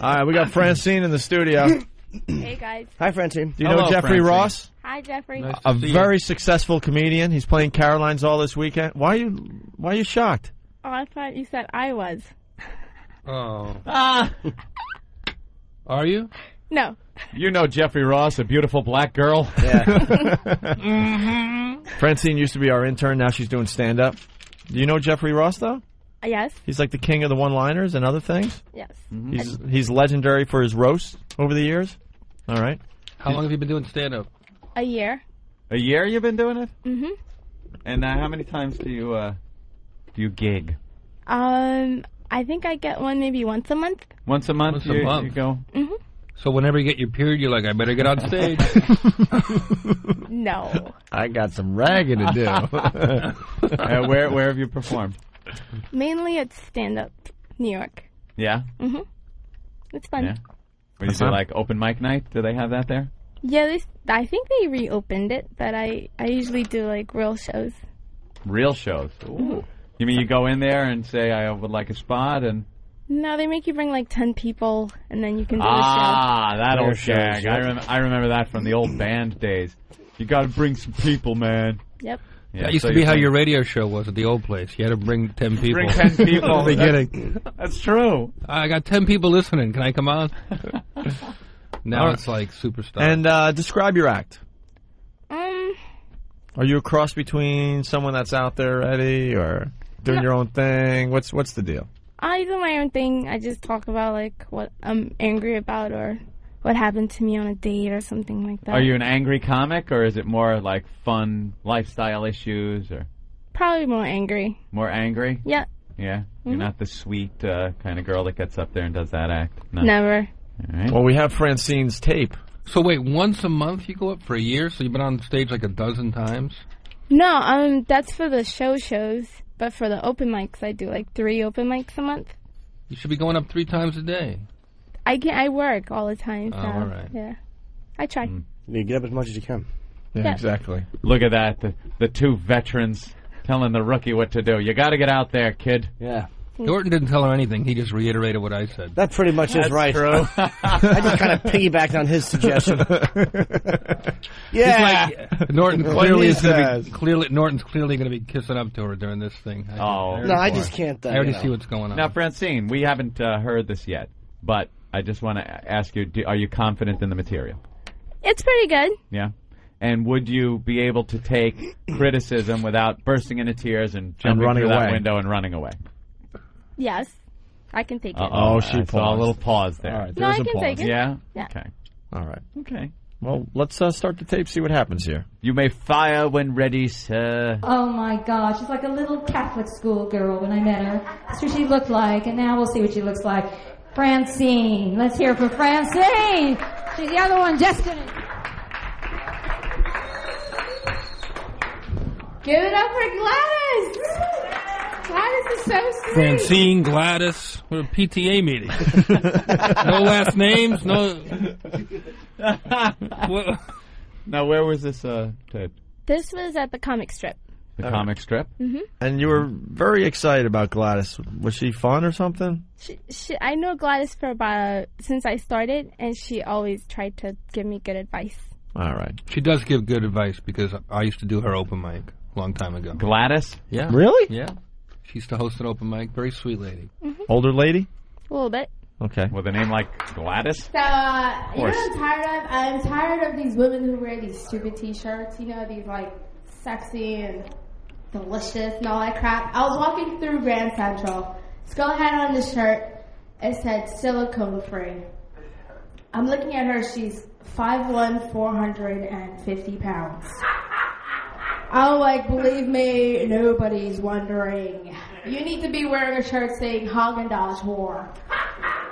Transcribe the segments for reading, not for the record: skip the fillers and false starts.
All right, we got Francine in the studio. Hey, guys. Hi, Francine. Do you know Jeffrey Francine. Ross? Hi, Jeffrey. Nice A to see very you. successful comedian. He's playing Caroline's all this weekend. Why are you shocked? Oh, I thought you said I was. Oh. Ah. Are you? No. You know Jeffrey Ross, a beautiful black girl. Yeah. Francine used to be our intern. Now she's doing stand-up. Do you know Jeffrey Ross, though? Yes. He's like the king of the one-liners and other things. Yes. He's legendary for his roast over the years. All right. How long have you been doing stand-up? A year. A year you've been doing it? Mm-hmm. And how many times do you gig? I think I get one maybe once a month. Once a month? Once a month. You go? Mm-hmm. So whenever you get your period, you're like, I better get on stage. No. I got some ragging to do. Where have you performed? Mainly it's stand-up, New York. Yeah? Mm-hmm. It's fun. Yeah. Where you do like open mic night? Do they have that there? Yeah, I think they reopened it, but I usually do like real shows. Real shows. Ooh. You mean you go in there and say, I would like a spot, and... No, they make you bring like 10 people, and then you can do a show. Ah, that old shows, gag. yep. I remember that from the old band days. You got to bring some people, man. Yep. Yeah, That used so to be you how bring- your radio show was at the old place. You had to bring 10 people. Bring 10 people. At the beginning. That's true. I got 10 people listening. Can I come on? Now it's like superstar. And describe your act. Um, Are you a cross between someone that's out there already or doing your own thing? What's the deal? I do my own thing. I just talk about like what I'm angry about or what happened to me on a date or something like that. Are you an angry comic, or is it more like fun lifestyle issues, or Probably more angry. more angry? Yeah. Yeah? You're not the sweet kind of girl that gets up there and does that act? No. Never. All right. Well, we have Francine's tape. So wait, once a month you go up for a year? So you've been on stage like a dozen times? No, that's for the shows. But for the open mics, I do like 3 open mics a month. You should be going up 3 times a day. I work all the time. So, Oh, all right. Yeah. I try. You get up as much as you can. Yeah, exactly. Look at that. The two veterans telling the rookie what to do. You got to get out there, kid. Yeah. Norton didn't tell her anything. He just reiterated what I said. That pretty much is right. True. I just kind of piggybacked on his suggestion. Yeah. Norton What clearly he is going to says. be Norton's clearly going to be kissing up to her during this thing. No, I just can't. I already see what's going on. Now, Francine, we haven't heard this yet, but I just want to ask you, are you confident in the material? It's pretty good. Yeah? And would you be able to take criticism without bursting into tears and jumping running through that away. window and running away? Yes. I can take it. Oh, she I saw a paused. little pause there. All right, No, there's I a can pause. take it. Yeah? Yeah. Okay. All right. Okay. Well, let's start the tape, see what happens here. You may fire when ready, sir. Oh my God, she's like a little Catholic school girl when I met her. That's what she looked like, and now we'll see what she looks like. Francine. Let's hear for Francine. She's the other one, Destiny. Give it up for Gladys. Gladys is so sweet. Francine, Gladys, we're a PTA meeting. No last names, no... What? Now, where was this tape? This was at the comic strip. The comic strip? And you were very excited about Gladys. Was she fun or something? I know Gladys for since I started, and she always tried to give me good advice. All right. She does give good advice because I used to do her open mic a long time ago. Gladys? Yeah. Really? Yeah. She used to host an open mic. Very sweet lady. Older lady? A little bit. Okay. With a name like Gladys? So, you know what I'm tired of? I'm tired of these women who wear these stupid t-shirts, you know, these like sexy and delicious and all that crap. I was walking through Grand Central. This girl had on this shirt. It said silicone free. I'm looking at her. She's 5'1", 450 pounds. I'm like, believe me, nobody's wondering. You need to be wearing a shirt saying Haagen-Dazs whore.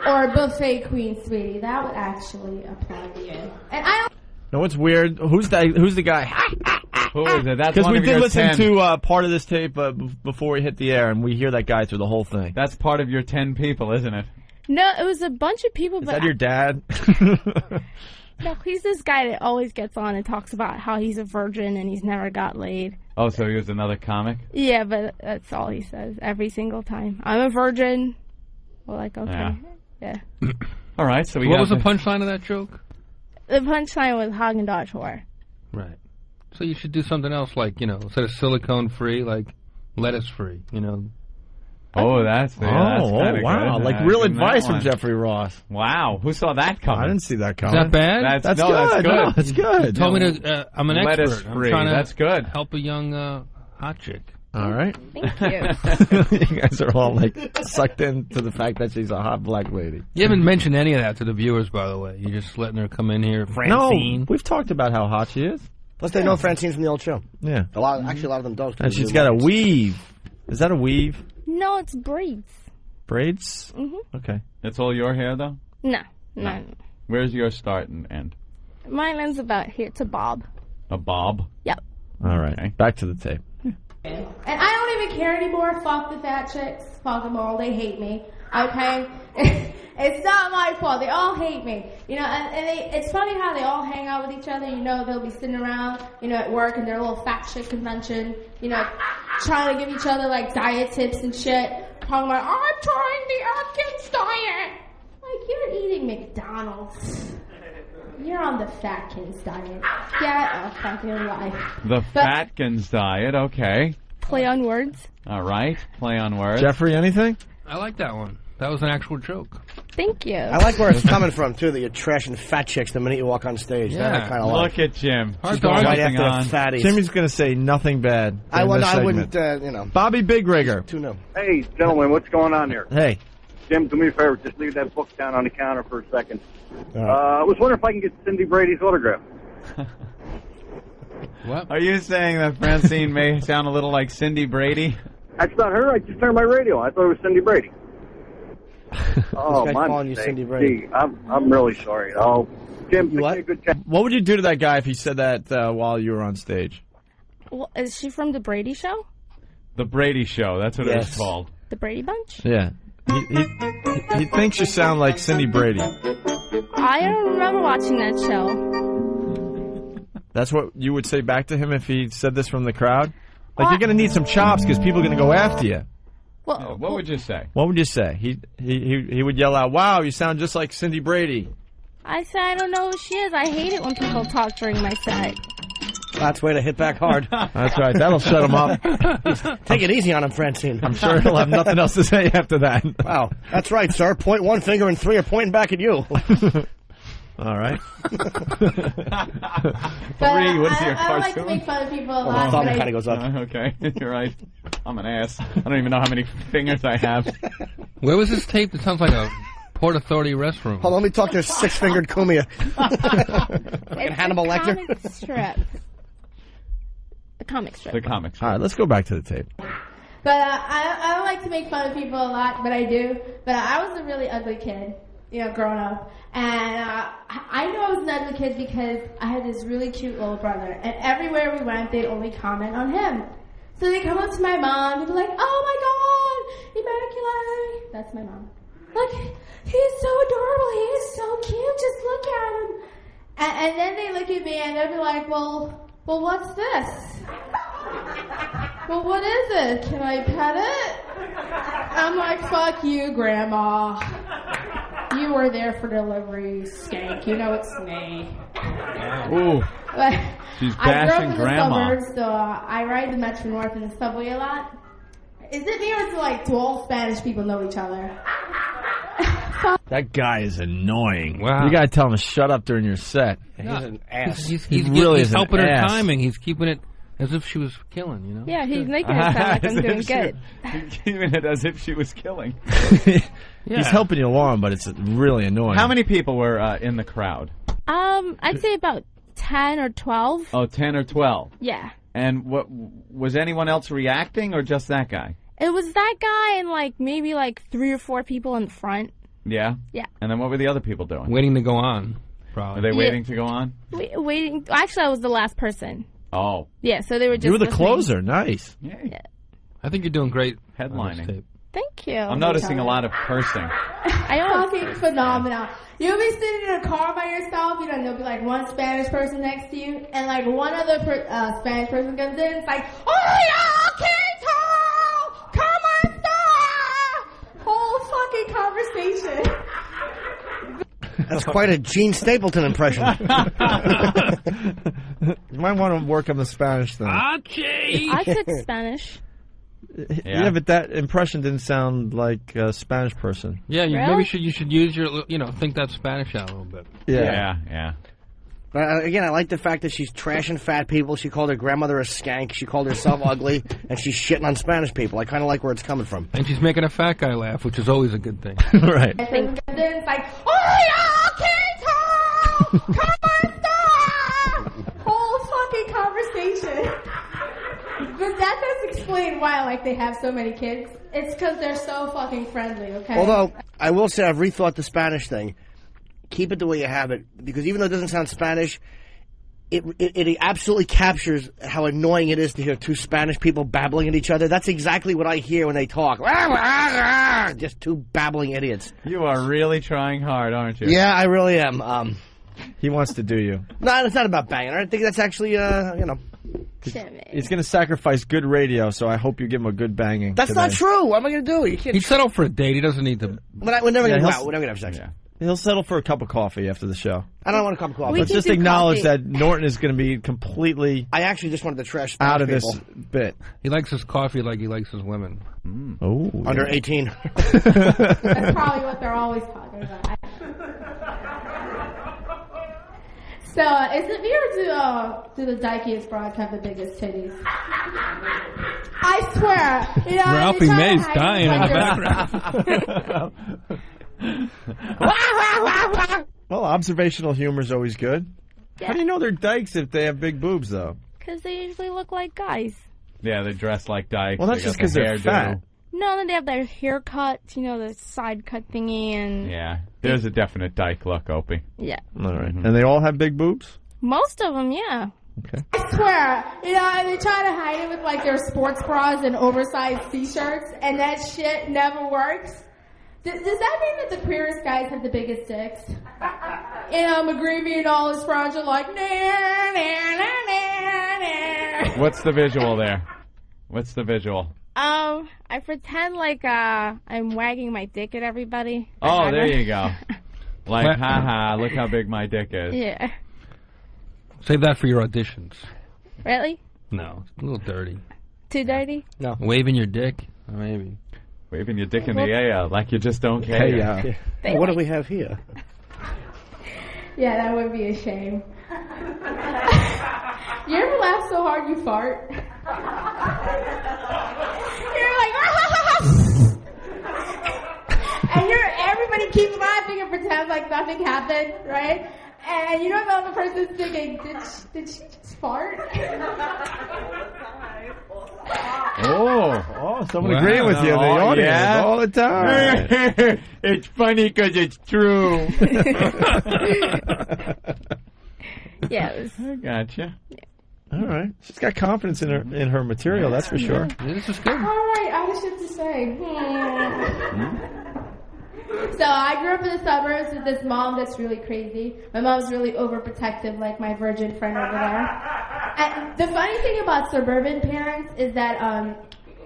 Or buffet queen, sweetie. That would actually apply to you. And I don't... No, what's weird? Who's the guy? Who is it? That's Because one we of did your listen 10. to part of this tape before we hit the air, and we hear that guy through the whole thing. That's part of your 10 people, isn't it? No, it was a bunch of people. Is but that your dad? No, he's this guy that always gets on and talks about how he's a virgin and he's never got laid. Oh, so he was another comic? Yeah, but that's all he says every single time. I'm a virgin. Well, like, okay. Yeah. All right, so What was the punchline of that joke? The punchline was Haagen-Dazs whore. Right. So you should do something else, like, instead of silicone-free, like lettuce-free, Oh, that's kinda wow. good. Like real advice from Jeffrey Ross. Wow. Who saw that coming? I didn't see that Is coming. that bad? That's no, good. that's good. No, it's good. Told me to. I'm an expert. Lettuce-free. I'm trying to That's good. help a young hot chick. All right. Thank you. You guys are all like sucked into the fact that she's a hot black lady. You haven't mentioned any of that to the viewers, by the way. You're just letting her come in here, Francine. No, we've talked about how hot she is. Plus, they know Francine from the old show. Yeah. A lot of them don't. And she's got a weave. Is that a weave? No, it's braids. Braids? Mm-hmm. Okay. That's all your hair, though? No. Where's your start and end? Mine ends about here to bob. A bob? Yep. All right. Okay. Back to the tape. And I don't even care anymore. Fuck the fat chicks. Fuck them all. They hate me. Okay? It's not my fault. They all hate me. It's funny how they all hang out with each other. They'll be sitting around, at work in their little fat chick convention, trying to give each other, like, diet tips and shit. Talking about, I'm trying the Atkins diet. Like, you're eating McDonald's. You're on the Fatkins diet. Get a fucking life. The Fatkins diet, okay. Play on words. All right. Play on words. Jeffrey, anything? I like that one. That was an actual joke. Thank you. I like where it's coming from, too, that you're trashing fat chicks the minute you walk on stage. Yeah. That I kind of like. Look at Jim. She's going right after on. the fatties. Jimmy's going to say nothing bad. I segment. wouldn't, Bobby Big Rigger. Too no. Hey, gentlemen, what's going on here? Hey. Jim, do me a favor. Just leave that book down on the counter for a second. I was wondering if I can get Cindy Brady's autograph. What? Are you saying that Francine may sound a little like Cindy Brady? That's not her. I just turned my radio. I thought it was Cindy Brady. Oh, This guy's my calling you mistake. Cindy Brady. Gee, I'm really sorry. Oh, Jim, You what? take a good check. What would you do to that guy if he said that while you were on stage? Well, is she from the Brady Show? The Brady Show. That's what it was Yes. called. The Brady Bunch? Yeah. He thinks you sound like Cindy Brady. I don't remember watching that show. That's what you would say back to him if he said this from the crowd? Like, you're going to need some chops because people are going to go after you. Well, What would you say? What would you say? He would yell out, "Wow, you sound just like Cindy Brady." I said I don't know who she is. I hate it when people talk during my set. That's way to hit back hard. That's right. That'll shut him up. Take it easy on him, Francine. I'm sure he'll have nothing else to say after that. Wow. That's right, sir. Point one finger and three are pointing back at you. All right. Three. What is your I like to cartoon? make fun of people a The lot. thumb but kind of goes up. Okay, you're right. I'm an ass. I don't even know how many fingers I have. Where was this tape? It sounds like a Port Authority restroom. Hold on, let me talk to six-fingered Kumia. It's Hannibal a Lecter? comic strip. The comic strip. The comics. All right, let's go back to the tape. But I don't like to make fun of people a lot, but I do. But I was a really ugly kid, growing up. And I know I was an ugly kid because I had this really cute little brother. And everywhere we went, they'd only comment on him. So they'd come up to my mom and be like, "Oh my God, Immaculate." That's my mom. Look, he's so adorable. He is so cute. Just look at him. And then they look at me and they'd be like, well, what's this? Well, what is it? Can I pet it? I'm like, fuck you, Grandma. You were there for delivery, skank. You know it's me. Ooh. But She's I grew up bashing in Grandma. the suburbs, so I ride the Metro North and the subway a lot. Is it me or is it like do all Spanish people know each other? That guy is annoying. Wow. You got to tell him to shut up during your set. He's an ass. He's really is an helping her ass. timing. He's keeping it as if she was killing, Yeah, he's making it sound like I'm doing good. Keeping it as if she was killing. He's helping you along, but it's really annoying. How many people were in the crowd? I'd say about 10 or 12. Oh, 10 or 12. Yeah. And what was anyone else reacting or just that guy? It was that guy and maybe 3 or 4 people in front. Yeah? Yeah. And then what were the other people doing? Waiting to go on, Were probably. they waiting to go on? Waiting. Actually, I was the last person. Oh. Yeah, so they were just You were the listening. closer. Nice. Yay. I think you're doing great. on Headlining. this tape. Thank you. I'm noticing a lot of cursing. I always Fucking phenomenal. You'll be sitting in a car by yourself, and there'll be one Spanish person next to you, and one other Spanish person comes in, it's like, "Hola, Quito! Come on, whole fucking conversation. That's quite a Gene Stapleton impression. You might want to work on the Spanish thing. I took Spanish. Yeah, but that impression didn't sound like a Spanish person. Yeah, Really? maybe you should use your, think that Spanish out a little bit. Yeah. But again, I like the fact that she's trashing fat people. She called her grandmother a skank. She called herself ugly, and she's shitting on Spanish people. I kind of like where it's coming from. And she's making a fat guy laugh, which is always a good thing. Right. I think then it's like, oh yeah, Kato! Come on, stop! Whole fucking conversation. But that does explain why, like, they have so many kids. It's because they're so fucking friendly, okay? Although, I will say I've rethought the Spanish thing. Keep it the way you have it, because even though it doesn't sound Spanish, it absolutely captures how annoying it is to hear two Spanish people babbling at each other. That's exactly what I hear when they talk. Just two babbling idiots. You are really trying hard, aren't you? Yeah, I really am. He wants to do you. No, it's not about banging. I think that's actually, Jimmy. He's going to sacrifice good radio, so I hope you give him a good banging. That's today. not true. What am I going to do? You can't. He'd settle for a date. He doesn't need to. We're never going to Yeah, go out. We're never going to have sex. Yeah. He'll settle for a cup of coffee after the show. I don't want a cup of coffee. We Let's can just do acknowledge coffee. that Norton is going to be completely I actually just wanted to trash Spanish out of people. this bit. He likes his coffee like he likes his women. Oh, Under 18. That's probably what they're always talking about. So, is it weird do the dykiest broads have the biggest titties? I swear. Ralphie they try to May's hide dying it in like the background. well, observational humor is always good. How do you know they're dykes if they have big boobs, though? Because they usually look like guys. Yeah, they dress like dykes. Well, that's They just got the 'cause they're hairdo. fat. No, then they have their haircut, the side cut thingy, and Yeah, there's a definite dyke look, Opie. yeah. All right. And they all have big boobs? Most of them, yeah. Okay. I swear, and they try to hide it with like their sports bras and oversized t-shirts, and that shit never works. Does that mean that the queerest guys have the biggest dicks? McGreevy and all his friends are like, nah, nah, nah, nah, nah. What's the visual there? What's the visual? I pretend like I'm wagging my dick at everybody. Oh, there you go. Like, haha, look how big my dick is. Yeah. Save that for your auditions. Really? No, it's a little dirty. Too dirty? Waving your dick? Maybe. Waving your dick in the air like you just don't care. Hey, yeah. What do we have here? Yeah, that would be a shame. You ever laugh so hard you fart? You're like, and everybody keeps laughing and pretends like nothing happened, right? And you know the other person's thinking, did she just fart? Oh, someone agreeing with you in the audience yeah. all the time. It's funny because it's true. Yeah, it was. I gotcha. All right. She's got confidence in her material, that's for sure. Yeah, this is good. All right, I have shit to say. So I grew up in the suburbs with this mom that's really crazy. My mom's really overprotective, like my virgin friend over there. And the funny thing about suburban parents is that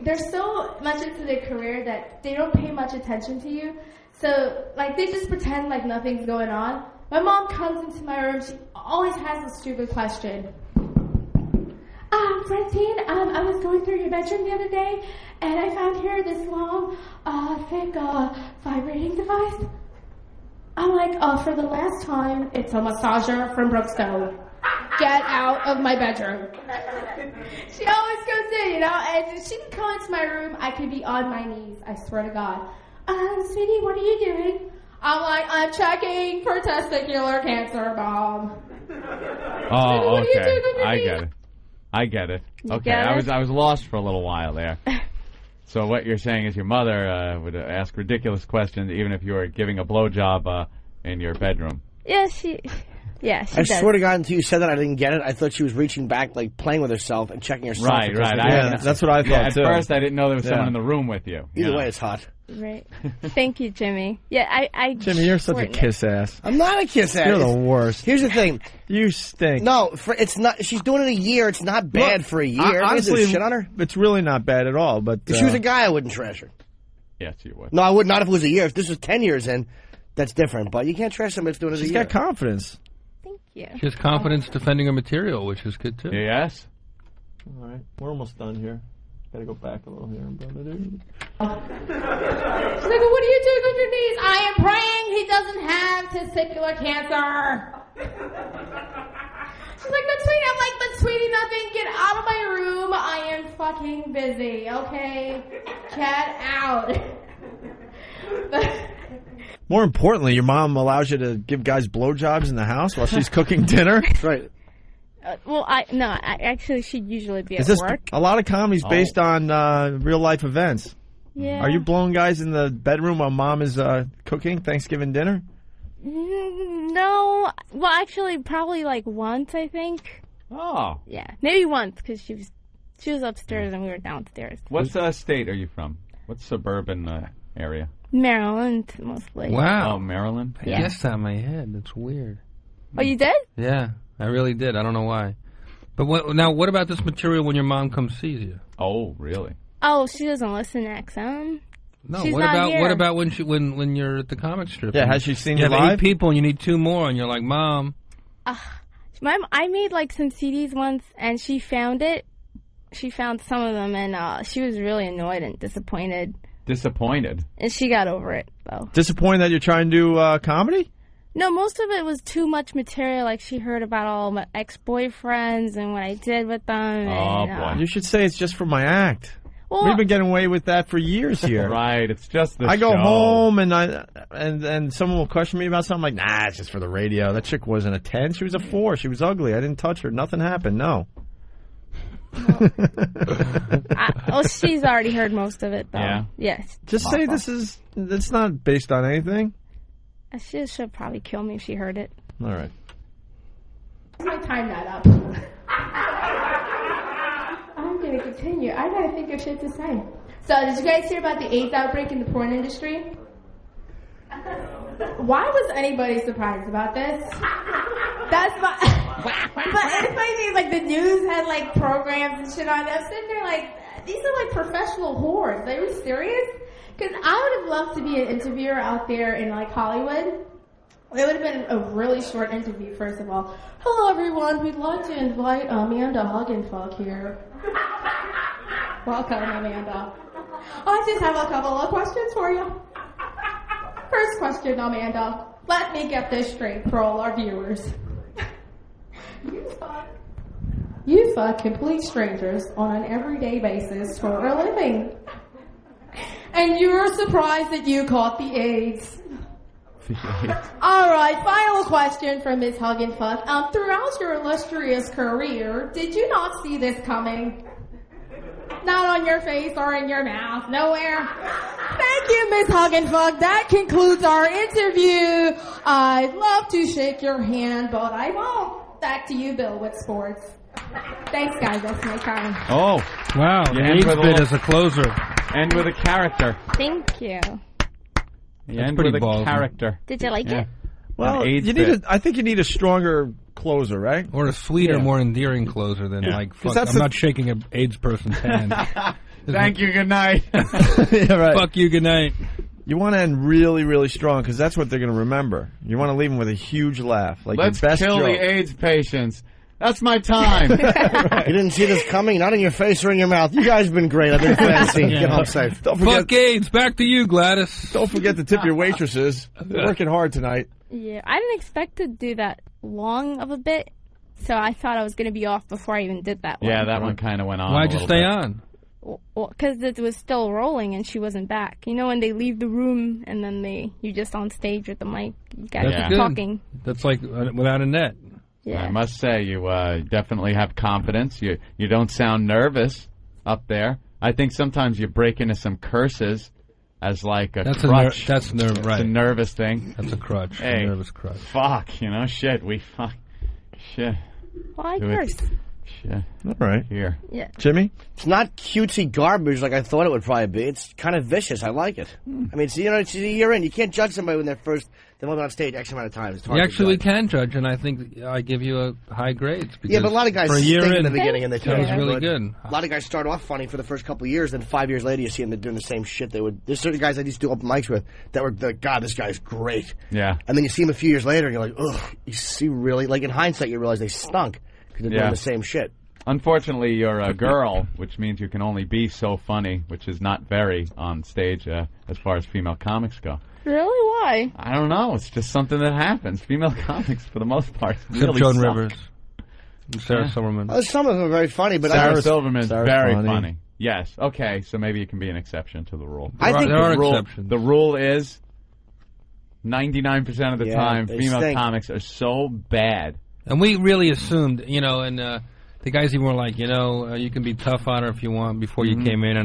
they're so much into their career that they don't pay much attention to you. So, like, they just pretend like nothing's going on. My mom comes into my room, she always has a stupid question. Francine, I was going through your bedroom the other day, and I found here this long, thick, vibrating device. I'm like, for the last time, it's a massager from Brookstone. Get out of my bedroom. She always goes in, and she can come into my room, I can be on my knees, I swear to God. Sweetie, what are you doing? I'm like, I'm checking for testicular cancer, Mom. Oh, What are you okay. doing underneath? I get it. Okay, get it? I was lost for a little while there. So what you're saying is your mother would ask ridiculous questions even if you were giving a blowjob in your bedroom. Yeah, she I does. swear to God, until you said that, I didn't get it. I thought she was reaching back, like playing with herself and checking herself. Right. Yeah, that's what I thought, At too. first, I didn't know there was someone in the room with you. Either way, it's hot. Right. Thank you, Jimmy. Yeah, I Jimmy, you're such a shorten it. kiss ass. I'm not a kiss ass. You're the worst. Here's the thing. You stink. No, it's not. She's doing it a year. It's not bad Look, for a year. Honestly, shit on her. it's really not bad at all. But If she was a guy, I wouldn't trash her. Yes, you would. No, I would not if it was a year. If this was 10 years in, that's different. But you can't trash somebody for doing it She's got confidence. Thank you. She has confidence defending her material, which is good, too. Yes. All right, we're almost done here. Gotta go back a little here, brother. She's like, what are you doing with your knees? I am praying he doesn't have testicular cancer. She's like, but sweetie, I'm like, but sweetie, nothing. Get out of my room. I am fucking busy, okay? Get out. More importantly, your mom allows you to give guys blowjobs in the house while she's cooking dinner. That's right. Actually, she'd usually be Is at this work. a lot of comedy's based on real life events? Yeah. Are you blowing guys in the bedroom while mom is cooking Thanksgiving dinner? No. Well, actually, probably like once, I think. Oh. Yeah, maybe once because she was upstairs and we were downstairs. What state are you from? What suburban area? Maryland, mostly. Wow. Oh, Maryland? I guessed that in my head. That's weird. Oh, you did? Yeah, I really did. I don't know why. But what about this material when your mom comes sees you? Oh, really? Oh, she doesn't listen to XM. No, She's what not about here. what about when you're at the comic strip? Yeah, has she seen you you have live? 8 people and you need 2 more and you're like, Mom. I made like some CDs once and she found it. She found some of them and she was really annoyed and disappointed. Disappointed? And she got over it, though. Disappointed that you're trying to do comedy? No, most of it was too much material. Like, she heard about all my ex-boyfriends and what I did with them. Oh, and, boy. You should say it's just for my act. Well, We've been getting away with that for years here. Right, it's just the I go show. home and someone will question me about something. I'm like, nah, it's just for the radio. That chick wasn't a 10. She was a 4. She was ugly. I didn't touch her. Nothing happened. No. She's already heard most of it, though. Yeah. Yes. Just say it's not based on anything. She should probably kill me if she heard it. All right. I'm going to time that up. I'm going to continue. I got to think of shit to say. So, did you guys hear about the AIDS outbreak in the porn industry? Why was anybody surprised about this? That's my... But it's funny, like, the news had, like, programs and shit on it. I'm sitting there like, these are, like, professional whores. Are you serious? Because I would have loved to be an interviewer out there in, like, Hollywood. It would have been a really short interview, first of all. Hello, everyone. We'd like to invite Amanda Huggenfuck here. Welcome, Amanda. I just have a couple of questions for you. First question, Amanda. Let me get this straight for all our viewers. You fuck complete strangers on an everyday basis for a living. And you're surprised that you caught the AIDS. All right, final question from Ms. Huggenfuck. Throughout your illustrious career, did you not see this coming? Not on your face or in your mouth, nowhere. Thank you, Ms. Huggenfuck. That concludes our interview. I'd love to shake your hand, but I won't. Back to you, Bill, with sports. Thanks, guys. That's my time. Oh. Wow, You the end AIDS with a bit little- as a closer. End with a character. Thank you. You That's end pretty with a ballsy. character. Did you like Yeah. it? Well, An AIDS you need bit. I think you need a stronger closer, right? Or a sweeter, Yeah. more endearing closer than like, fuck, that's I'm not shaking an AIDS person's hand. Thank you, good night. Yeah, right. Fuck you, good night. You want to end really, really strong because that's what they're going to remember. You want to leave them with a huge laugh, like Let's your best kill joke. the AIDS patients. That's my time. You didn't see this coming, not in your face or in your mouth. You guys have been great. I've been Francine. Get home safe. Don't forget, Fuck AIDS. Back to you, Gladys. don't forget to tip your waitresses. They're working hard tonight. Yeah, I didn't expect to do that long of a bit, so I thought I was going to be off before I even did that one. Yeah, that one kind of went on. Why'd a you little stay bit. on? Because it was still rolling and she wasn't back. You know when they leave the room and then you just on stage with the mic, you guys That's are good. talking. That's like without a net. Yeah. I must say, you definitely have confidence. You don't sound nervous up there. I think sometimes you break into some curses as like a crutch. That's It's right. a nervous thing. That's a crutch. Hey. A nervous crutch. Fuck, shit. Shit. Well, I Do it. curse. Shit. All right. Here. Yeah. Jimmy? It's not cutesy garbage like I thought it would probably be. It's kind of vicious. I like it. I mean, it's a year in. You can't judge somebody when they've been on stage X amount of times. It's hard Actually, we to judge. can judge, and I think I give you a high grade. Yeah, but a lot of guys for a stink year in the in, beginning and they turn It was out really good. good. A lot of guys start off funny for the first couple of years, then 5 years later you see them doing the same shit they would. There's certain guys I used to do open mics with that were like, God, this guy's great. Yeah. And then you see them a few years later and you're like, ugh, you see really, like in hindsight you realize they stunk because they're doing the same shit. Unfortunately, you're a girl, which means you can only be so funny, which is not very on stage as far as female comics go. Really? Why? I don't know. It's just something that happens. Female comics, for the most part, Except really Joan suck. Rivers. And Sarah Silverman. Well, some of them are very funny, but Sarah Silverman's Sarah's very funny. funny. Yes. Okay, so maybe it can be an exception to the rule. I think there are the rule, exceptions. the rule is 99% of the time, they female stink. comics are so bad. And we really assumed, and the guys even were like, you can be tough on her if you want before you came in,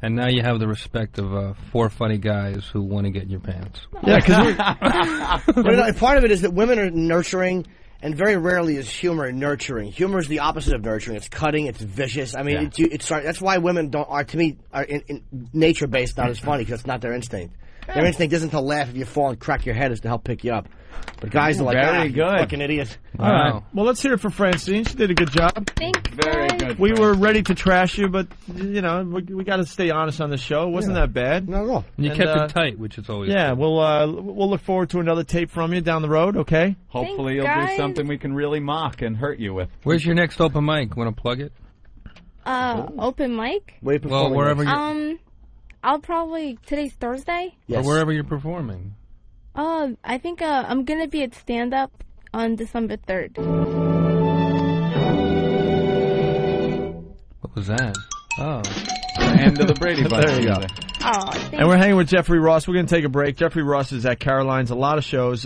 and now you have the respect of 4 funny guys who want to get in your pants. Yeah, because But part of it is that women are nurturing, and very rarely is humor nurturing. Humor is the opposite of nurturing. It's cutting. It's vicious. I mean, that's why women are in nature based not as funny because it's not their instinct. Their instinct isn't to laugh if you fall and crack your head; is to help pick you up. But guys are like, Very you good. fucking idiot. All right. Well, let's hear it for Francine. She did a good job. Thanks, Very guys. good. We were ready to trash you, but, we got to stay honest on the show. It wasn't that bad. Not at all. And you And, kept it tight, which is always Yeah, good. we'll look forward to another tape from you down the road, okay? Hopefully Thanks, you'll do guys. something we can really mock and hurt you with. Where's your next open mic? Want to plug it? Open mic? Where you Well, performing wherever next? you're, I'll probably, today's Thursday? Yes. or wherever you're performing. I think I'm gonna be at stand-up on December 3rd. What was that? Oh. End of the Brady Bunch. There you go. music. Oh, thanks. And we're hanging with Jeffrey Ross. We're going to take a break. Jeffrey Ross is at Caroline's, a lot of shows.